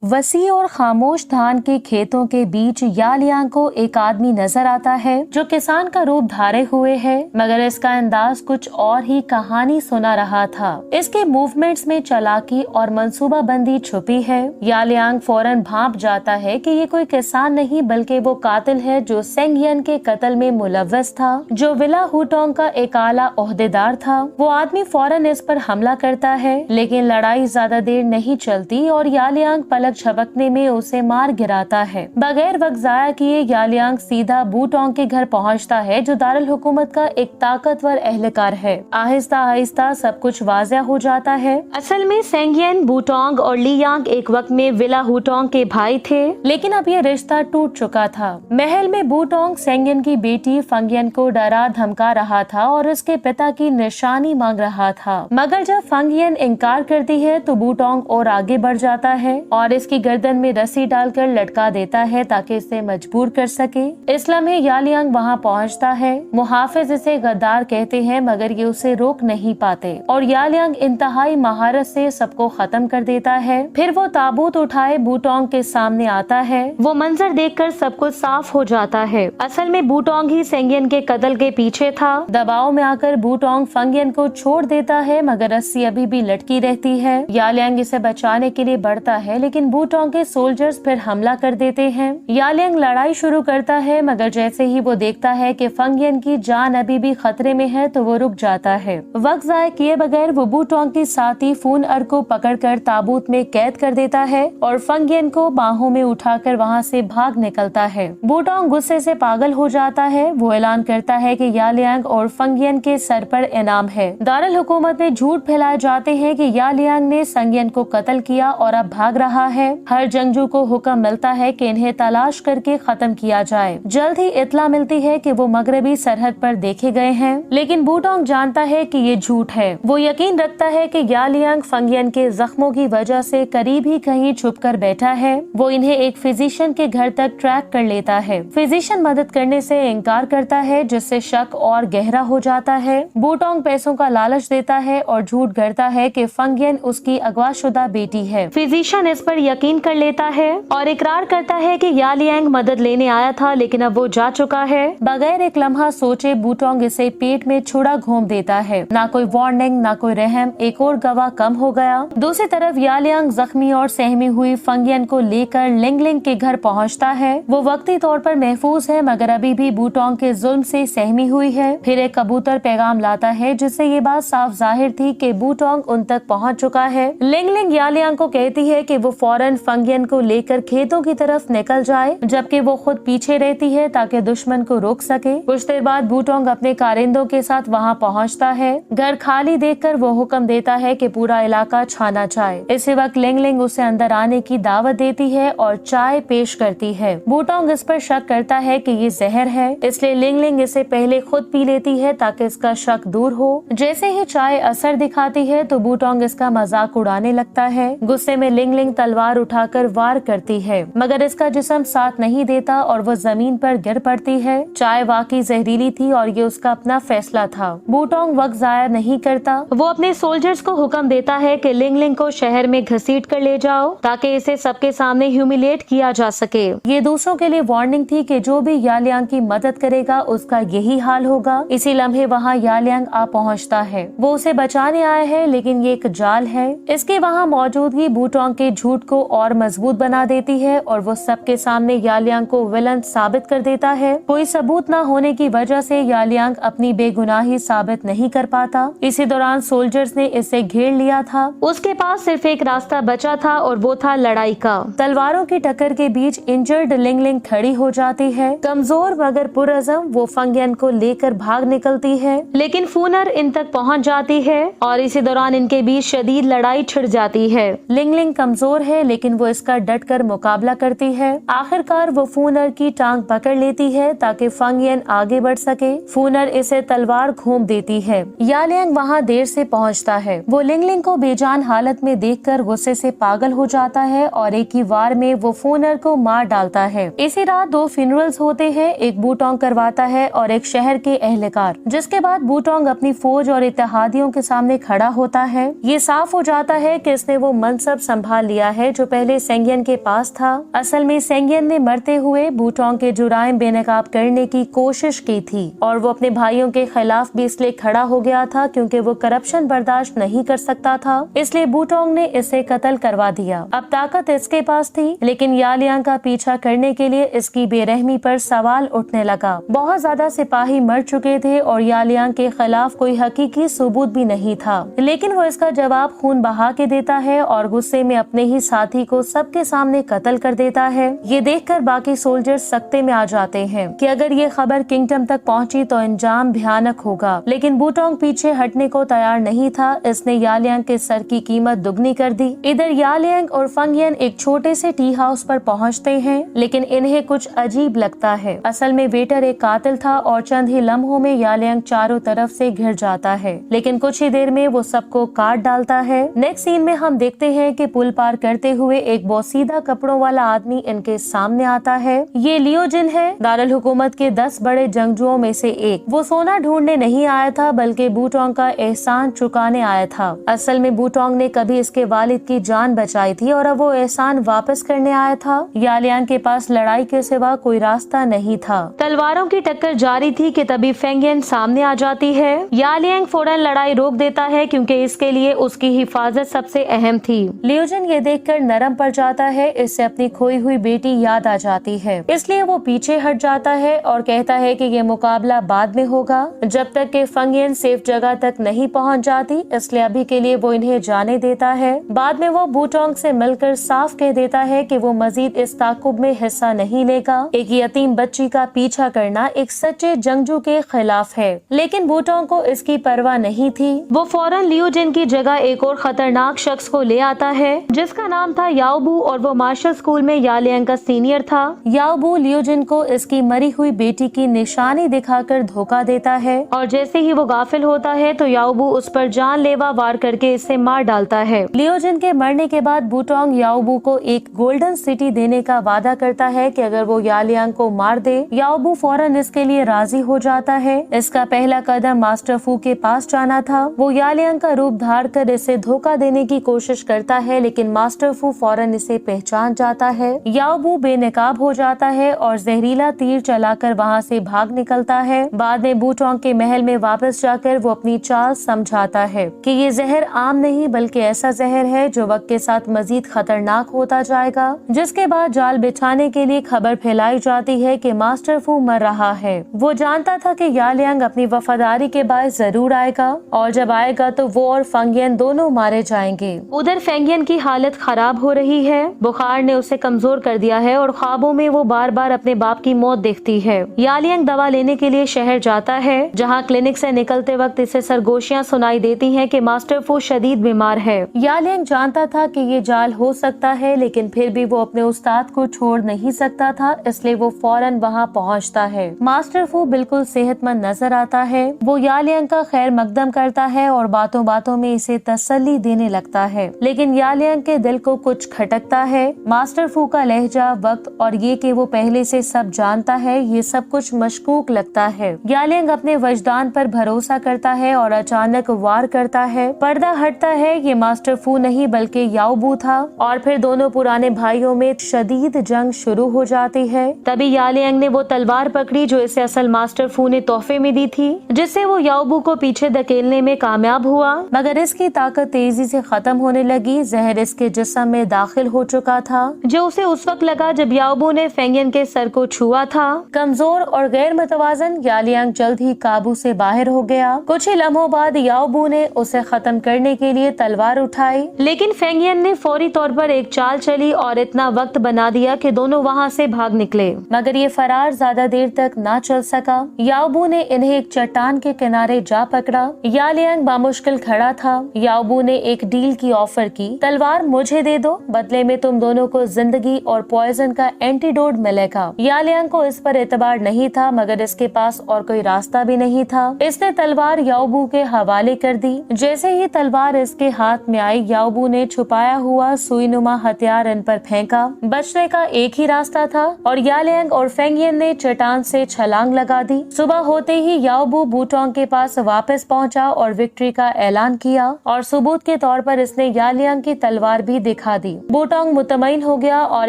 वसी और खामोश धान के खेतों के बीच यालियांग को एक आदमी नजर आता है जो किसान का रूप धारे हुए है, मगर इसका अंदाज कुछ और ही कहानी सुना रहा था। इसके मूवमेंट्स में चालाकी और मंसूबाबंदी छुपी है। यालियांग फौरन भांप जाता है कि ये कोई किसान नहीं बल्कि वो कातिल है जो सेंगियन के कत्ल में मुलव्वस था, जो विला हुटोंग का एक आला ओहदेदार था। वो आदमी फौरन इस पर हमला करता है, लेकिन लड़ाई ज्यादा देर नहीं चलती और यालियांग पलक झपकने में उसे मार गिराता है। बगैर वक्त जाया किए यालियांग सीधा बूटोंग के घर पहुंचता है, जो दारुल हुकूमत का एक ताकतवर एहलकार है। आहिस्ता आहिस्ता सब कुछ वाज़ेह हो जाता है। असल में सेंगियन, बूटोंग और लियांग एक वक्त में विला हुटोंग के भाई थे, लेकिन अब ये रिश्ता टूट चुका था। महल में बूटोंग सेंगियन की बेटी फंगियन को डरा धमका रहा था और उसके पिता की निशानी मांग रहा था, मगर जब फंगियन इनकार करती है तो बूटोंग और आगे बढ़ जाता है और इसकी गर्दन में रस्सी डालकर लटका देता है ताकि इसे मजबूर कर सके। इस लम्हे यालियांग वहाँ पहुँचता है। मुहाफिज इसे गद्दार कहते हैं, मगर ये उसे रोक नहीं पाते और यालियांग इंतहाई महारत से सबको खत्म कर देता है। फिर वो ताबूत उठाए बूटोंग के सामने आता है। वो मंजर देखकर सब कुछ साफ हो जाता है। असल में बूटोंग ही सेंगियन के कत्ल के पीछे था। दबाव में आकर बूटोंग फंगियन को छोड़ देता है, मगर रस्सी अभी भी लटकी रहती है। यालियांग इसे बचाने के लिए बढ़ता है, लेकिन बूटोंग के सोल्जर्स फिर हमला कर देते हैं। यालियांग लड़ाई शुरू करता है, मगर जैसे ही वो देखता है कि फंगियन की जान अभी भी खतरे में है तो वो रुक जाता है। वक्त जाया किए बगैर वो बूटोंग की साथी फूनअर को पकड़कर ताबूत में कैद कर देता है और फंगियन को बाहों में उठाकर वहाँ से भाग निकलता है। बूटोंग गुस्से से पागल हो जाता है। वो ऐलान करता है कि यालियांग और फंगियन के सर पर इनाम है। दारुल हुकूमत में झूठ फैलाए जाते हैं कि यालियांग ने संगियन को कत्ल किया और अब भाग रहा है। हर जंगजू को हुक्म मिलता है कि इन्हें तलाश करके खत्म किया जाए। जल्द ही इत्तला मिलती है कि वो मगरबी सरहद पर देखे गए हैं, लेकिन बूटोंग जानता है कि ये झूठ है। वो यकीन रखता है कि यालियांग फंगियन के जख्मों की वजह से करीब ही कहीं छुप कर बैठा है। वो इन्हें एक फिजिशियन के घर तक ट्रैक कर लेता है। फिजिशियन मदद करने से इनकार करता है, जिससे शक और गहरा हो जाता है। बूटोंग पैसों का लालच देता है और झूठ गढ़ता है कि फंगियन उसकी अगवाशुदा बेटी है। फिजिशियन इस पर यकीन कर लेता है और इकरार करता है कि यालियांग मदद लेने आया था, लेकिन अब वो जा चुका है। बगैर एक लम्हा सोचे बूटोंग इसे पेट में छुरा घोंप देता है। ना कोई वार्निंग, ना कोई रहम। एक और गवाह कम हो गया। दूसरी तरफ यालियांग जख्मी और सहमी हुई फंगियन को लेकर लिंगलिंग के घर पहुंचता है। वो वक्ती तौर पर महफूज है, मगर अभी भी बूटोंग के जुल्म से सहमी हुई है। फिर एक कबूतर पैगाम लाता है, जिससे ये बात साफ जाहिर थी कि बूटोंग उन तक पहुंच चुका है। लिंगलिंग यालियांग को कहती है कि वो फौरन फंगियन को लेकर खेतों की तरफ निकल जाए, जबकि वो खुद पीछे रहती है ताकि दुश्मन को रोक सके। कुछ देर बाद बूटोंग अपने कारिंदों के साथ वहाँ पहुँचता है। घर खाली देखकर वो हुक्म देता है कि पूरा इलाका छाना जाए। इसी वक्त लिंगलिंग उसे अंदर आने की दावत देती है और चाय पेश करती है। बूटोंग इस पर शक करता है कि ये जहर है, इसलिए लिंगलिंग इसे पहले खुद पी लेती है ताकि इसका शक दूर हो। जैसे ही चाय असर दिखाती है तो बूटोंग इसका मजाक उड़ाने लगता है। गुस्से में लिंगलिंग तलवार उठाकर वार करती है, मगर इसका जिस्म साथ नहीं देता और वो जमीन पर गिर पड़ती है। चाय वाकई जहरीली थी और ये उसका अपना फैसला था। बूटोंग वक्त जाया नहीं करता। वो अपने सोल्जर्स को हुक्म देता है कि लिंगलिंग को शहर में घसीट कर ले जाओ ताकि इसे सबके सामने ह्यूमिलेट किया जा सके। ये दूसरों के लिए वार्निंग थी कि जो भी यालियांग की मदद करेगा उसका यही हाल होगा। इसी लम्हे वहाँ यालियांग आ पहुँचता है। वो उसे बचाने आया है, लेकिन ये एक जाल है। इसके वहाँ मौजूदगी बूटोंग के झूठ को और मजबूत बना देती है और वो सबके सामने यालियांग को विलन साबित कर देता है। कोई सबूत न होने की वजह से यालियांग अपनी बेगुनाही साबित नहीं कर पाता। इसी दौरान सोल्जर्स ने इसे घेर लिया था। उसके पास सिर्फ एक रास्ता बचा था और वो था लड़ाई का। तलवारों की टक्कर के बीच इंजर्ड लिंगलिंग खड़ी हो जाती है। कमजोर मगर पुरअज़म वो फंगियन को लेकर भाग निकलती है, लेकिन फूनर इन तक पहुंच जाती है और इसी दौरान इनके बीच शदीद लड़ाई छिड़ जाती है। लिंगलिंग कमजोर है, लेकिन वो इसका डट कर मुकाबला करती है। आखिरकार वो फूनर की टांग पकड़ लेती है ताकि फंगियन आगे बढ़ सके। फूनर इसे तलवार घोंप देती है। यालियांग वहाँ देर से पहुँचता है। वो लिंगलिंग को बेजान हालत में देखकर गुस्से से पागल हो जाता है और एक ही वार में वो फूनर को मार डालता है। इसी रात 2 फ्यूनरल्स होते हैं, एक बूटोंग करवाता है और एक शहर के एहलकार, जिसके बाद बूटोंग अपनी फौज और इत्तेहादियों के सामने खड़ा होता है। ये साफ हो जाता है कि इसने वो मनसब संभाल लिया है है जो पहले सेंगियन के पास था। असल में सेंगियन ने मरते हुए बूटोंग के जुराइम बेनकाब करने की कोशिश की थी और वो अपने भाइयों के खिलाफ भी इसलिए खड़ा हो गया था क्योंकि वो करप्शन बर्दाश्त नहीं कर सकता था, इसलिए बूटोंग ने इसे कत्ल करवा दिया। अब ताकत इसके पास थी, लेकिन यालियांग का पीछा करने के लिए इसकी बेरहमी पर सवाल उठने लगा। बहुत ज्यादा सिपाही मर चुके थे और यालियांग के खिलाफ कोई हकीकी सबूत भी नहीं था, लेकिन वो इसका जवाब खून बहा के देता है और गुस्से में अपने ही साथी को सबके सामने कत्ल कर देता है। ये देखकर बाकी सोल्जर्स सख्ते में आ जाते हैं कि अगर ये खबर किंगडम तक पहुंची तो अंजाम भयानक होगा, लेकिन बूटोंग पीछे हटने को तैयार नहीं था। इसने यालियांग के सर की कीमत दुगनी कर दी। इधर यालियांग और फंगियन एक छोटे से टी हाउस पर पहुंचते हैं, लेकिन इन्हें कुछ अजीब लगता है। असल में वेटर एक कातिल था और चंद ही लम्हों में यालियांग चारों तरफ से घिर जाता है, लेकिन कुछ ही देर में वो सबको काट डालता है। नेक्स्ट सीन में हम देखते हैं कि पुल पार करते हुए एक बोसीदा कपड़ों वाला आदमी इनके सामने आता है। ये लियोजिन है, दारुल हुकूमत के 10 बड़े जंगजुओं में से एक। वो सोना ढूंढने नहीं आया था बल्कि बूटोंग का एहसान चुकाने आया था। असल में बूटोंग ने कभी इसके वालिद की जान बचाई थी और अब वो एहसान वापस करने आया था। यालियांग के पास लड़ाई के सिवा कोई रास्ता नहीं था। तलवारों की टक्कर जारी थी कि तभी फेंगियन सामने आ जाती है। यालियांग फौरन लड़ाई रोक देता है क्योंकि इसके लिए उसकी हिफाजत सबसे अहम थी। लियोजिन ये देखकर नरम पड़ जाता है, इससे अपनी खोई हुई बेटी याद आ जाती है, इसलिए वो पीछे हट जाता है और कहता है कि ये मुकाबला बाद में होगा, जब तक कि फेंगियन सेफ जगह तक नहीं पहुंच जाती, इसलिए अभी के लिए वो इन्हें जाने देता है। बाद में वो बूटोंग से मिलकर साफ कह देता है कि वो मजीद इस ताकुब में हिस्सा नहीं लेगा। एक यतीम बच्ची का पीछा करना एक सच्चे जंगजू के खिलाफ है, लेकिन बूटोंग को इसकी परवाह नहीं थी। वो फौरन लियोजिन की जगह एक और खतरनाक शख्स को ले आता है जिसका नाम था याओबू और वो मार्शल स्कूल में यालियांग का सीनियर था। याओबू लियोजिन को इसकी मरी हुई बेटी की निशानी दिखाकर धोखा देता है और जैसे ही वो गाफिल होता है तो याओबू उस पर जानलेवा वार करके इसे मार डालता है। लियोजिन के मरने के बाद बूटोंग याओबू को एक गोल्डन सिटी देने का वादा करता है कि अगर वो यालियांग को मार दे। याओबू फौरन इसके लिए राजी हो जाता है। इसका पहला कदम मास्टर फू के पास जाना था। वो यालियांग का रूप धार कर इसे धोखा देने की कोशिश करता है, लेकिन मास्टर फू फौरन इसे पहचान जाता है। याओबू बेनकाब हो जाता है और जहरीला तीर चलाकर वहाँ से भाग निकलता है। बाद में बूटोंग के महल में वापस जाकर वो अपनी चाल समझाता है कि ये जहर आम नहीं बल्कि ऐसा जहर है जो वक्त के साथ मजीद खतरनाक होता जाएगा। जिसके बाद जाल बिछाने के लिए खबर फैलाई जाती है कि मास्टर फू मर रहा है। वो जानता था कि यालियांग अपनी वफादारी के बायस जरूर आएगा और जब आएगा तो वो और फेंगियन दोनों मारे जाएंगे। उधर फेंगियन की हालत खराब हो रही है। बुखार ने उसे कमजोर कर दिया है और ख्वाबों में वो बार बार अपने बाप की मौत देखती है। यालियांग दवा लेने के लिए शहर जाता है, जहाँ क्लिनिक से निकलते वक्त इसे सरगोशियाँ सुनाई देती हैं कि मास्टर फू शदीद बीमार है। यालियांग जानता था कि ये जाल हो सकता है, लेकिन फिर भी वो अपने उस्ताद को छोड़ नहीं सकता था, इसलिए वो फौरन वहाँ पहुँचता है। मास्टर फू बिल्कुल सेहतमंद नजर आता है। वो यालियांग का खैर मकदम करता है और बातों बातों में इसे तसल्ली देने लगता है, लेकिन यालियांग के दिल को कुछ खटकता है। मास्टर फू का लहजा, वक्त और ये कि वो पहले से सब जानता है, ये सब कुछ मशकूक लगता है। यालियांग अपने वजदान पर भरोसा करता है और अचानक वार करता है। पर्दा हटता है, ये मास्टर फू नहीं बल्कि याओबू था और फिर दोनों पुराने भाइयों में शदीद जंग शुरू हो जाती है। तभी यालियांग ने वो तलवार पकड़ी जो इसे असल मास्टर फू ने तोहफे में दी थी, जिससे वो याओबू को पीछे धकेलने में कामयाब हुआ, मगर इसकी ताकत तेजी से खत्म होने लगी। जहर इसके जिस्म में दाखिल हो चुका था, जो उसे उस वक्त लगा जब याओबू ने फेंगियन के सर को छुआ था। कमजोर और गैर मतवाजन यालियांग जल्द ही काबू से बाहर हो गया। कुछ ही लम्हों बाद याओबू ने उसे खत्म करने के लिए तलवार उठाई, लेकिन फेंगियन ने फौरी तौर पर एक चाल चली और इतना वक्त बना दिया कि दोनों वहाँ से भाग निकले, मगर ये फरार ज्यादा देर तक ना चल सका। याओबू ने इन्हें एक चट्टान के किनारे जा पकड़ा। यालियांग बामुश्किल खड़ा था। याओबू ने एक डील की ऑफर की, तलवार मुझे दे दो, बदले में तुम दोनों को जिंदगी और पॉइजन का एंटीडोट मिलेगा। यालियांग को इस पर एतबार नहीं था, मगर इसके पास और कोई रास्ता भी नहीं था। इसने तलवार याओबू के हवाले कर दी। जैसे ही तलवार इसके हाथ में आई, याओबू ने छुपाया हुआ सुईनुमा हथियार इन पर फेंका। बचने का एक ही रास्ता था और यालियांग और फेंगियन ने चट्टान से छलांग लगा दी। सुबह होते ही याओबू बूटोंग के पास वापस पहुंचा और विक्ट्री का ऐलान किया और सबूत के तौर पर इसने यालियांग की तलवार भी दिखा दी। बूटोंग मुतमईन हो गया और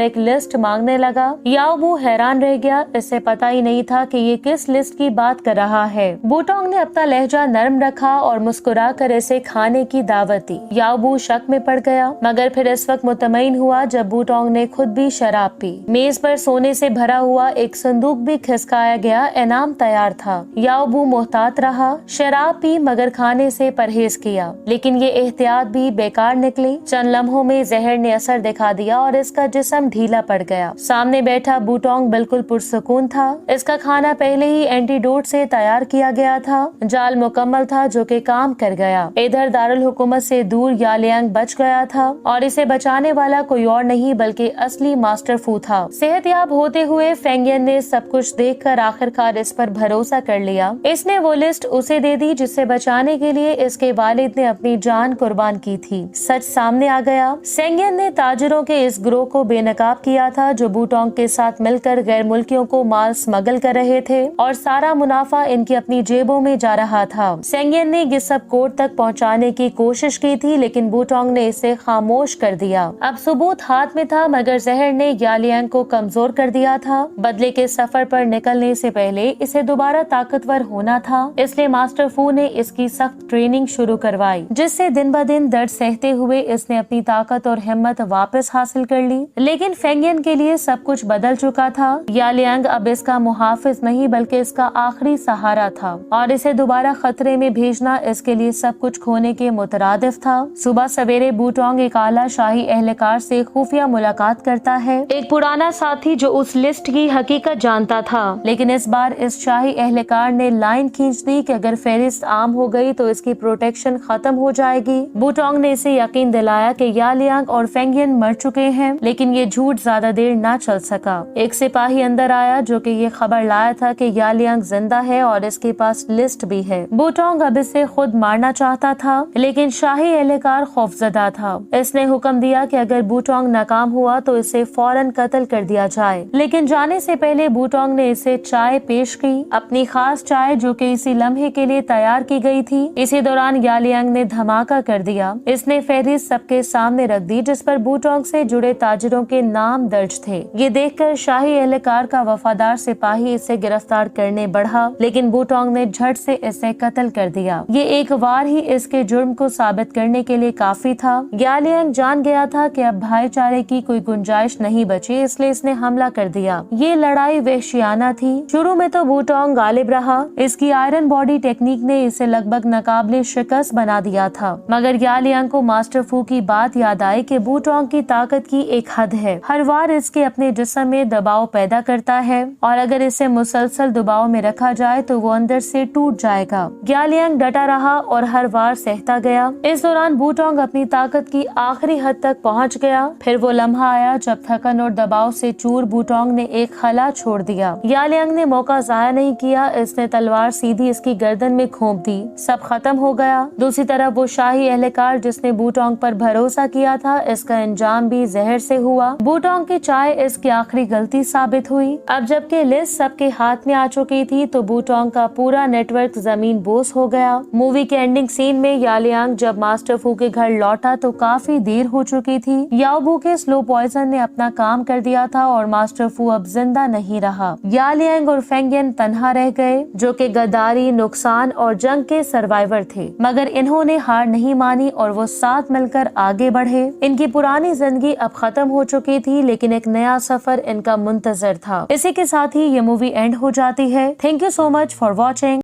एक लिस्ट मांगने लगा। याओबू हैरान रह गया, इसे पता ही नहीं था कि ये किस लिस्ट की बात कर रहा है। बूटोंग ने अपना लहजा नरम रखा और मुस्कुरा कर इसे खाने की दावत दी। याओबू शक में पड़ गया, मगर फिर इस वक्त मुतमईन हुआ जब बूटोंग ने खुद भी शराब पी। मेज पर सोने से भरा हुआ एक संदूक भी खिसकाया गया, इनाम तैयार था। याओबू मोहतात रहा, शराब पी मगर खाने से परहेज किया, लेकिन ये एहतियात भी बेकार निकली। चंद लम्हों में जहर ने असर दिखा दिया और इसका जिस्म ढीला पड़ गया। सामने बैठा बूटोंग बिल्कुल पुरसुकून था। इसका खाना पहले ही एंटीडोट से तैयार किया गया था। जाल मुकम्मल था जो कि काम कर गया। इधर दारुल हुकूमत से दूर यालियांग बच गया था और इसे बचाने वाला कोई और नहीं बल्कि असली मास्टर फू था। सेहतयाब होते हुए फेंगियन ने सब कुछ देखकर आखिरकार इस पर भरोसा कर लिया। इसने वो लिस्ट उसे दे दी जिसे बचाने के लिए इसके वालिद ने अपनी जान कुर्बान की थी। सच सामने आ गया। सेंगियन ने ताजिरों के इस ग्रोह को बेनकाब किया था जो बूटोंग के साथ मिलकर गैर मुल्कियों को माल स्मगल कर रहे थे और सारा मुनाफा इनकी अपनी जेबों में जा रहा था। सेंगियन ने ये सब कोर्ट तक पहुंचाने की कोशिश की थी, लेकिन बूटोंग ने इसे खामोश कर दिया। अब सबूत हाथ में था मगर जहर ने यालियांग को कमजोर कर दिया था। बदले के सफर पर निकलने से पहले इसे दोबारा ताकतवर होना था, इसलिए मास्टर फू ने इसकी सख्त ट्रेनिंग शुरू करवाई, जिससे दिन ब दिन दर्द सहते हुए इसने अपनी ताकत और हिम्मत वापस हासिल कर ली। लेकिन फेंगियन के लिए सब कुछ बदल चुका था। यालियांग अब इसका मुहाफिज नहीं बल्कि इसका आखिरी सहारा था और इसे दोबारा खतरे में भेजना इसके लिए सब कुछ खोने के मुतरादिफ था। सुबह सवेरे बूटोंग एक आला शाही एहलकार से खुफिया मुलाकात करता है, एक पुराना साथी जो उस लिस्ट की हकीकत जानता था। लेकिन इस बार इस शाही एहलकार ने लाइन खींच दी कि अगर फहरिस्त आम हो गई तो इसकी प्रोटेक्शन खत्म हो जाएगी। बूटोंग ने इसे यकीन दिलाया कि यालियांग और फेंगियन मर चुके हैं, लेकिन ये झूठ ज्यादा देर न चल सका। एक सिपाही अंदर आया जो कि ये खबर लाया था कि यालियांग जिंदा है और इसके पास लिस्ट भी है। बूटोंग अब इसे खुद मारना चाहता था, लेकिन शाही एहलकार खौफजदा था। इसने हुक्म दिया कि अगर बूटोंग नाकाम हुआ तो इसे फौरन कत्ल कर दिया जाए। लेकिन जाने से पहले बूटोंग ने इसे चाय पेश की, अपनी खास चाय जो कि इसी लम्हे के लिए तैयार की गई थी। इसी दौरान यालियांग ने धमाका कर दिया। इसने फहरिस्त सबके सामने रख दी जिस पर बूटोंग से जुड़े ताजिरों के नाम दर्ज थे। ये देखकर शाही एहलकार का वफादार सिपाही इसे गिरफ्तार करने बढ़ा, लेकिन बूटोंग ने झट से इसे कत्ल कर दिया। ये एक बार ही इसके जुर्म को साबित करने के लिए काफी था। यालियांग जान गया था कि अब भाईचारे की कोई गुंजाइश नहीं बची, इसलिए इसने हमला कर दिया। ये लड़ाई वहशियाना थी। शुरू में तो बूटोंग गालिब रहा। इसकी आयरन बॉडी टेक्निक ने इसे लगभग नाकाबिले शिकस्त बना दिया था, मगर यालियांग को मास्टर फू की बात याद आई कि बूटोंग की ताकत की एक हद है। हर वार इसके अपने जिस्म में दबाव पैदा करता है और अगर इसे मुसलसल दबाव में रखा जाए तो वो अंदर से टूट जाएगा। यालियांग डटा रहा और हर वार सहता गया। इस दौरान बूटोंग अपनी ताकत की आखिरी हद तक पहुंच गया। फिर वो लम्हा आया जब थकन और दबाव से चूर बूटोंग ने एक खला छोड़ दिया। यालियांग ने मौका जाया नहीं किया। इसने तलवार सीधी इसकी गर्दन में घोंप दी। सब खत्म हो गया। दूसरी तरफ वो शाही एहलकार जिसने बूटोंग पर भरोसा किया था, इसका अंजाम भी जहर से हुआ। बूटोंग की चाय इसकी आखिरी गलती साबित हुई। अब जबकि लिस्ट सबके हाथ में आ चुकी थी तो बूटोंग का पूरा नेटवर्क जमीन बोस हो गया। मूवी के एंडिंग सीन में यालियांग जब मास्टर फू के घर लौटा तो काफी देर हो चुकी थी। याओबू के स्लो पॉइजन ने अपना काम कर दिया था और मास्टर फू अब जिंदा नहीं रहा। यालियांग और फेंगियन तन्हा रह गए जो कि गद्दारी, नुकसान और जंग के सर्वाइवर थे, मगर इन्होंने हार नहीं मानी और वो साथ मिलकर आगे बढ़े। इनकी पुरानी जिंदगी अब खत्म हो चुकी थी, लेकिन एक नया सफर इनका मुंतजर था। इसी के साथ ही ये मूवी एंड हो जाती है। Thank you so much for watching.